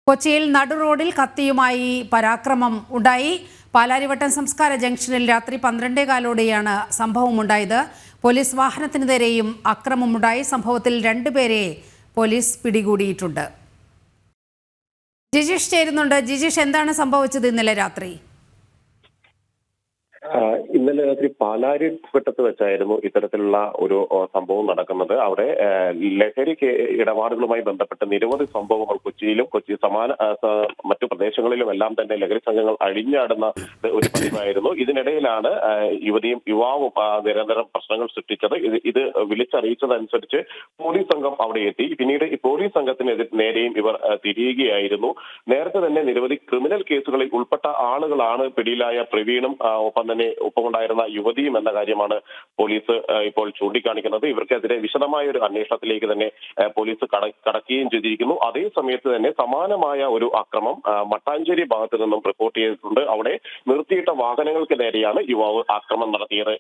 കൊച്ചിയിൽ നടുറോഡിൽ കത്തിയുമായി പരാക്രമം ഉണ്ടായി. പാലാരിവട്ടം സംസ്കാര ജംഗ്ഷനിൽ രാത്രി 12:15-ഓടെയാണ് സംഭവമുണ്ടായത്. പോലീസ് വാഹനത്തിന് നേരെയും അക്രമമുണ്ടായി. സംഭവത്തിൽ 2 പേരെ പോലീസ് പിടികൂടിയിട്ടുണ്ട്. ജിജീഷ് ചേരുന്നുണ്ട്. ജിജീഷ്, എന്താണ് സംഭവിച്ചത് ഇന്നലെ രാത്രി? ഇന്നലെ രാത്രി പാലാരിവട്ടത്ത് വെച്ചായിരുന്നു ഇത്തരത്തിലുള്ള ഒരു സംഭവം നടക്കുന്നത്. അവിടെ ലഹരി ഇടപാടുകളുമായി ബന്ധപ്പെട്ട് നിരവധി സംഭവങ്ങൾ കൊച്ചിയിലും മറ്റു പ്രദേശങ്ങളിലും എല്ലാം തന്നെ ലഹരി സംഘങ്ങൾ അഴിഞ്ഞാടുന്ന ഒരു പതിവായിരുന്നു. ഇതിനിടയിലാണ് യുവതിയും യുവാവും നിരന്തരം പ്രശ്നങ്ങൾ സൃഷ്ടിച്ചത്. ഇത് വിളിച്ചറിയിച്ചതനുസരിച്ച് പോലീസ് സംഘം അവിടെ എത്തി. പിന്നീട് ഈ പോലീസ് സംഘത്തിന് നേരെയും ഇവർ തിരിയുകയായിരുന്നു. നേരത്തെ തന്നെ നിരവധി ക്രിമിനൽ കേസുകളിൽ ഉൾപ്പെട്ട ആളുകളാണ് പിടിയിലായ പ്രവീണും ഒപ്പമുണ്ടായിരുന്ന യുവതിയും എന്ന കാര്യമാണ് പോലീസ് ഇപ്പോൾ ചൂണ്ടിക്കാണിക്കുന്നത്. ഇവർക്കെതിരെ വിശദമായ ഒരു അന്വേഷണത്തിലേക്ക് തന്നെ പോലീസ് കടക്കുകയും ചെയ്തിരിക്കുന്നു. അതേ സമയത്ത് തന്നെ സമാനമായ ഒരു അക്രമം മട്ടാഞ്ചേരി ഭാഗത്ത് നിന്നും റിപ്പോർട്ട് ചെയ്തിട്ടുണ്ട്. അവിടെ നിർത്തിയിട്ട വാഹനങ്ങൾക്ക് നേരെയാണ് യുവാവ് ആക്രമണം നടത്തിയത്.